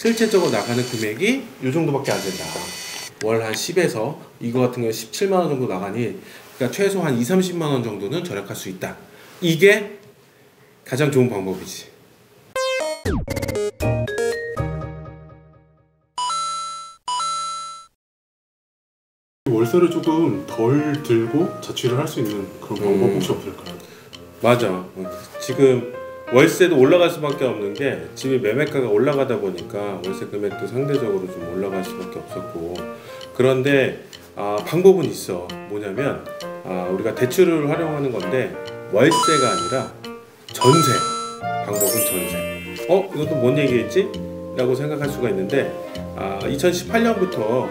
실제적으로 나가는 금액이 이 정도밖에 안 된다. 월 한 10에서 이거 같은 경우에 17만원 정도 나가니, 그러니까 최소 한 20-30만원 정도는 절약할 수 있다. 이게 가장 좋은 방법이지. 월세를 조금 덜 들고 자취를 할 수 있는 그런 방법 혹시 없을까요? 맞아. 지금 월세도 올라갈 수밖에 없는 게 집이 매매가가 올라가다 보니까 월세 금액도 상대적으로 좀 올라갈 수밖에 없었고, 그런데 방법은 있어. 뭐냐면 우리가 대출을 활용하는 건데 월세가 아니라 전세. 방법은 전세. 이것도 뭔 얘기겠지? 라고 생각할 수가 있는데 2018년부터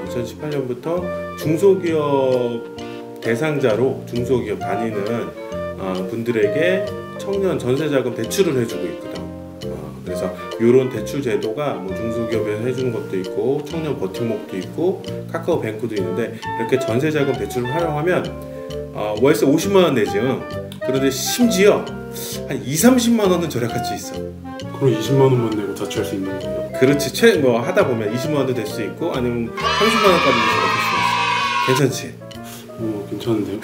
중소기업 대상자로 중소기업 다니는 분들에게 청년 전세자금 대출을 해주고 있거든. 그래서 이런 대출 제도가 뭐 중소기업에서 해주는 것도 있고 청년 버팀목도 있고 카카오뱅크도 있는데, 이렇게 전세자금 대출을 활용하면 월세 50만원 내지. 그런데 심지어 한 2-30만원은 절약할 수 있어. 그럼 20만원만 내고 자취할 수 있는 거예요? 그렇지. 뭐 하다 보면 20만원도 될 수 있고 아니면 30만원까지도 절약할 수 있어. 괜찮지? 괜찮은데요?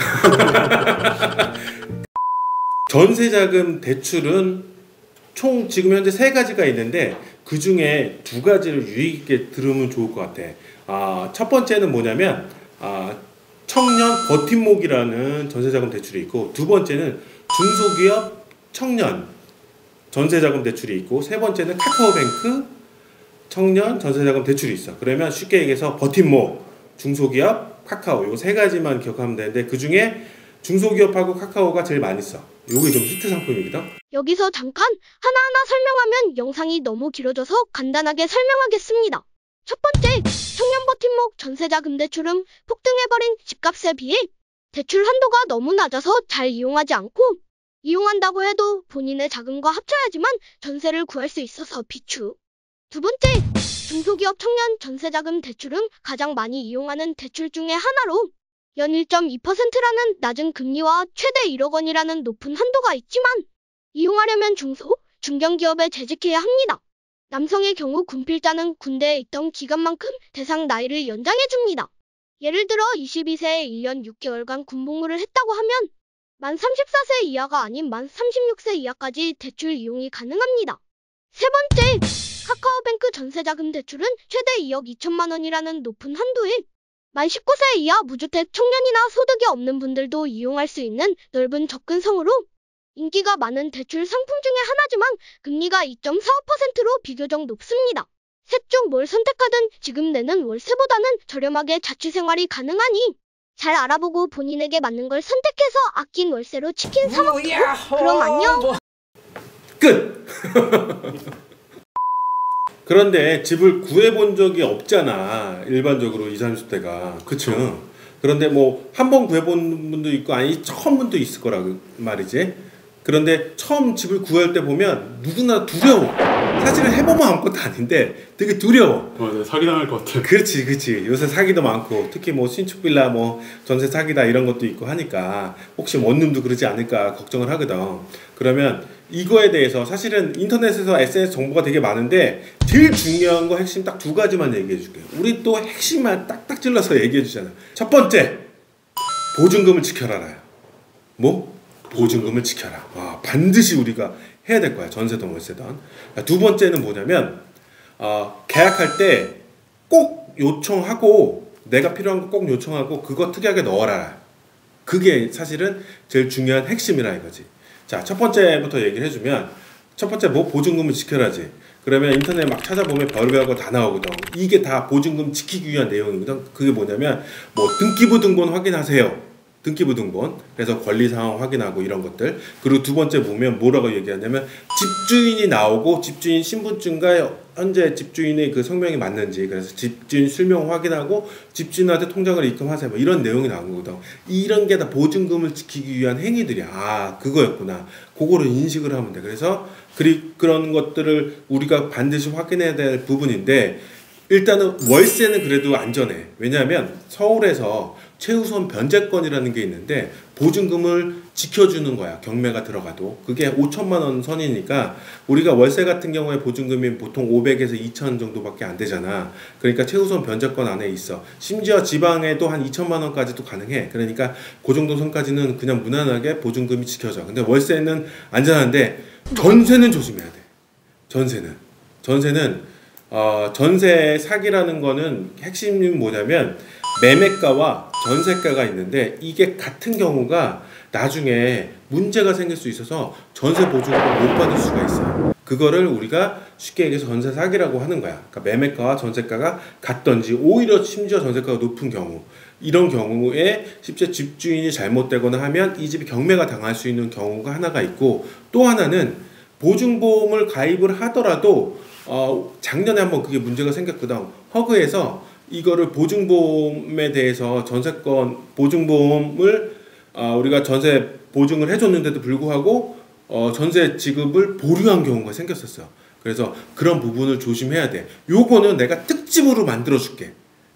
전세자금 대출은 총 지금 현재 3가지가 있는데 그 중에 2가지를 유의 있게 들으면 좋을 것 같아. 첫 번째는 뭐냐면 청년 버팀목이라는 전세자금 대출이 있고, 두 번째는 중소기업 청년 전세자금 대출이 있고, 세 번째는 카카오뱅크 청년 전세자금 대출이 있어. 그러면 쉽게 얘기해서 버팀목, 중소기업, 카카오 요 3가지만 기억하면 되는데 그 중에 중소기업하고 카카오가 제일 많이 써. 요게 좀 히트 상품이거든. 여기서 잠깐 하나하나 설명하면 영상이 너무 길어져서 간단하게 설명하겠습니다. 첫 번째, 청년 버팀목 전세자금 대출은 폭등해버린 집값에 비해 대출 한도가 너무 낮아서 잘 이용하지 않고, 이용한다고 해도 본인의 자금과 합쳐야지만 전세를 구할 수 있어서 비추. 두 번째, 중소기업 청년 전세자금 대출은 가장 많이 이용하는 대출 중에 하나로 연 1.2%라는 낮은 금리와 최대 1억 원이라는 높은 한도가 있지만 이용하려면 중소, 중견기업에 재직해야 합니다. 남성의 경우 군필자는 군대에 있던 기간만큼 대상 나이를 연장해줍니다. 예를 들어 22세에 1년 6개월간 군복무를 했다고 하면 만 34세 이하가 아닌 만 36세 이하까지 대출 이용이 가능합니다. 세 번째, 카카오뱅크 전세자금 대출은 최대 2억 2천만 원이라는 높은 한도에 만 19세 이하 무주택 청년이나 소득이 없는 분들도 이용할 수 있는 넓은 접근성으로 인기가 많은 대출 상품 중에 하나지만 금리가 2.45%로 비교적 높습니다. 셋 중 뭘 선택하든 지금 내는 월세보다는 저렴하게 자취생활이 가능하니 잘 알아보고 본인에게 맞는 걸 선택해서 아낀 월세로 치킨 사 먹고 그럼 안녕. 끝! 그런데 집을 구해본 적이 없잖아. 일반적으로 20, 30대가. 그쵸? 그런데 뭐 한 번 구해본 분도 있고 아니 처음 분도 있을 거라 말이지. 그런데 처음 집을 구할 때 보면 누구나 두려워. 사실은 해보면 아무것도 아닌데 되게 두려워. 맞아요. 사기당할 것 같아. 그렇지. 요새 사기도 많고 특히 뭐 신축빌라 뭐 전세 사기다 이런 것도 있고 하니까 혹시 원룸도 그러지 않을까 걱정을 하거든. 그러면 이거에 대해서 사실은 인터넷에서 SNS 정보가 되게 많은데 제일 중요한 거 핵심 딱 2가지만 얘기해 줄게요. 우리 또 핵심만 딱딱 찔러서 얘기해 주잖아. 첫 번째, 보증금을 지켜라라. 뭐? 보증금을 지켜라. 반드시 우리가 해야 될 거야. 전세든 월세든. 두 번째는 뭐냐면 계약할 때 꼭 요청하고 내가 필요한 거 꼭 요청하고 그거 특이하게 넣어라. 그게 사실은 제일 중요한 핵심이라 이거지. 자, 첫 번째부터 얘기를 해주면 첫 번째 뭐 보증금을 지켜라지. 그러면 인터넷 막 찾아보면 별별 거 다 나오거든. 이게 다 보증금 지키기 위한 내용이거든. 그게 뭐냐면 뭐 등기부 등본 확인하세요. 등기부 등본, 그래서 권리사항 확인하고 이런 것들. 그리고 두 번째 보면 뭐라고 얘기하냐면 집주인이 나오고 집주인 신분증과 현재 집주인의 그 성명이 맞는지, 그래서 집주인 실명 확인하고 집주인한테 통장을 입금하세요. 뭐 이런 내용이 나온 거거든. 이런 게 다 보증금을 지키기 위한 행위들이야. 그거였구나. 그거를 인식을 하면 돼. 그래서 그런 것들을 우리가 반드시 확인해야 될 부분인데, 일단은 월세는 그래도 안전해. 왜냐하면 서울에서 최우선 변제권이라는 게 있는데 보증금을 지켜주는 거야. 경매가 들어가도. 그게 5천만 원 선이니까 우리가 월세 같은 경우에 보증금이 보통 500에서 2천 정도밖에 안 되잖아. 그러니까 최우선 변제권 안에 있어. 심지어 지방에도 한 2천만 원까지도 가능해. 그러니까 그 정도 선까지는 그냥 무난하게 보증금이 지켜져. 근데 월세는 안전한데 전세는 조심해야 돼. 전세는 전세 사기라는 거는 핵심이 뭐냐면 매매가와 전세가가 있는데 이게 같은 경우가 나중에 문제가 생길 수 있어서 전세 보증금을 못 받을 수가 있어요. 그거를 우리가 쉽게 얘기해서 전세 사기라고 하는 거야. 그러니까 매매가와 전세가가 같던지 오히려 심지어 전세가가 높은 경우, 이런 경우에 실제 집주인이 잘못되거나 하면 이 집이 경매가 당할 수 있는 경우가 하나가 있고, 또 하나는 보증보험을 가입을 하더라도 작년에 한번 그게 문제가 생겼거든. 허그에서 이거를 보증보험에 대해서 전세권 보증보험을 우리가 전세 보증을 해줬는데도 불구하고 전세 지급을 보류한 경우가 생겼었어. 그래서 그런 부분을 조심해야 돼. 요거는 내가 특집으로 만들어 줄게.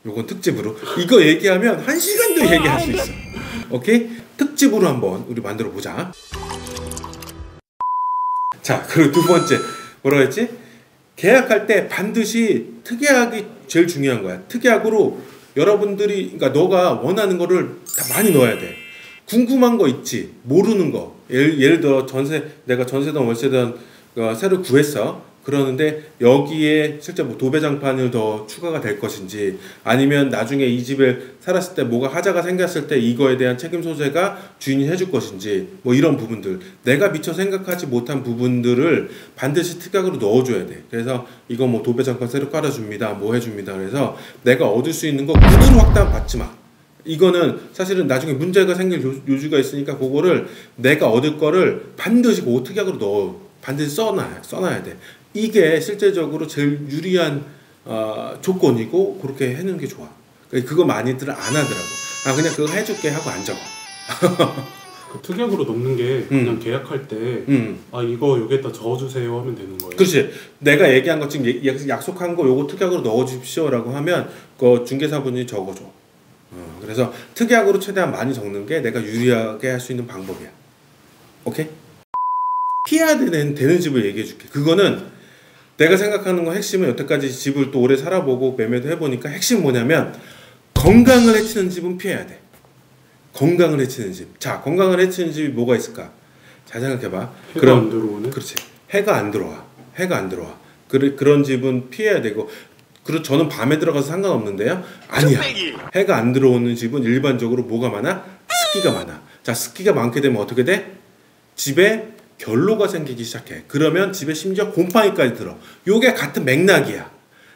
요건 특집으로. 이거 얘기하면 1시간도 얘기할 수 있어. 오케이? 특집으로 한번 우리 만들어 보자. 자, 그리고 두 번째 뭐라고 했지? 계약할 때 반드시 특약이 제일 중요한 거야. 특약으로 여러분들이, 그러니까 너가 원하는 거를 다 많이 넣어야 돼. 궁금한 거 있지, 모르는 거. 예를 들어 내가 전세든 월세든 새로 구했어. 그러는데 여기에 실제 뭐 도배장판을 더 추가가 될 것인지, 아니면 나중에 이 집에 살았을 때 뭐가 하자가 생겼을 때 이거에 대한 책임 소재가 주인이 해줄 것인지, 뭐 이런 부분들, 내가 미처 생각하지 못한 부분들을 반드시 특약으로 넣어줘야 돼. 그래서 이거 뭐 도배장판 새로 깔아줍니다, 뭐 해줍니다. 그래서 내가 얻을 수 있는 거 그대로 확답 받지 마. 이거는 사실은 나중에 문제가 생길 요지가 있으니까 그거를 내가 얻을 거를 반드시 그 특약으로 반드시 써놔야 돼. 이게 실제적으로 제일 유리한 조건이고, 그렇게 해놓은 게 좋아. 그거 많이들 안 하더라고. 그냥 그거 해줄게 하고 안 적어. 그 특약으로 넣는 게 그냥 계약할 때 이거 여기에다 적어주세요 하면 되는 거예요. 그렇지. 내가 얘기한 거 지금 약속한 거 요거 특약으로 넣어주십시오라고 하면 그 중개사분이 적어줘. 그래서 특약으로 최대한 많이 적는 게 내가 유리하게 할 수 있는 방법이야. 오케이? 피해야 되는 집을 얘기해 줄게. 그거는 내가 생각하는 거 핵심은, 여태까지 집을 또 오래 살아보고 매매도 해보니까 핵심 뭐냐면 건강을 해치는 집은 피해야 돼. 건강을 해치는 집. 자, 건강을 해치는 집이 뭐가 있을까? 잘 생각해봐. 해가 안 들어오는? 그렇지. 해가 안 들어와. 그런 집은 피해야 되고. 저는 밤에 들어가서 상관없는데요. 아니야. 해가 안 들어오는 집은 일반적으로 뭐가 많아? 습기가 많아. 자, 습기가 많게 되면 어떻게 돼? 집에 결로가 생기기 시작해. 그러면 집에 심지어 곰팡이까지 들어. 요게 같은 맥락이야.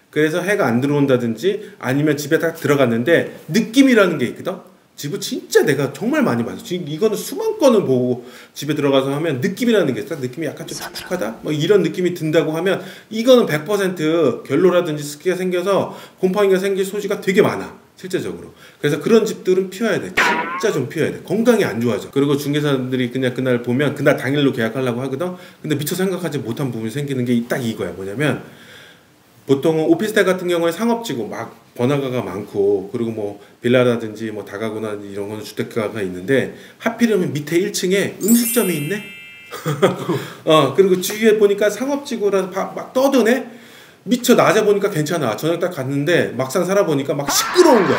그래서 해가 안 들어온다든지, 아니면 집에 딱 들어갔는데 느낌이라는 게 있거든. 집을 진짜 내가 정말 많이 봤어. 지금 이거는 수만 건을 보고 집에 들어가서 하면 느낌이라는 게 있어. 느낌이 약간 좀 촉촉하다? 뭐 이런 느낌이 든다고 하면 이거는 100% 결로라든지 습기가 생겨서 곰팡이가 생길 소지가 되게 많아. 실제적으로. 그래서 그런 집들은 피워야 돼. 진짜 좀 피워야 돼. 건강이 안 좋아져. 그리고 중개사들이 그냥 그날 보면 그날 당일로 계약하려고 하거든. 근데 미처 생각하지 못한 부분이 생기는 게 딱 이거야. 뭐냐면 보통은 오피스텔 같은 경우에 상업지구 막 번화가가 많고, 그리고 뭐 빌라라든지 뭐 다가구나 이런 거는 주택가가 있는데 하필이면 밑에 1층에 음식점이 있네. 그리고 주위에 보니까 상업지구라서 막 떠드네. 미처 낮에 보니까 괜찮아. 저녁 딱 갔는데 막상 살아보니까 막 시끄러운 거야.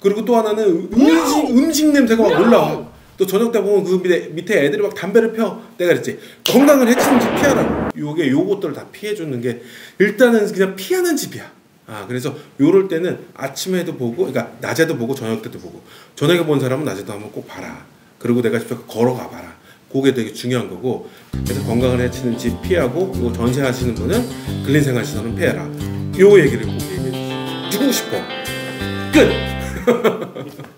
그리고 또 하나는 음식 냄새가 막 올라와. 또 저녁 때 보면 그 밑에 애들이 막 담배를 펴. 내가 그랬지. 건강을 해치는 집 피하라고. 요것들을 다 피해주는 게 일단은 그냥 피하는 집이야. 그래서 요럴 때는 아침에도 보고, 그러니까 낮에도 보고 저녁 때도 보고. 저녁에 본 사람은 낮에도 한번 꼭 봐라. 그리고 내가 직접 걸어가 봐라. 그게 되게 중요한 거고. 그래서 건강을 해치는 집 피하고, 그리고 전세하시는 분은 근린생활시설은 피해라. 요 얘기를 꼭 얘기해 주고 싶어. 끝!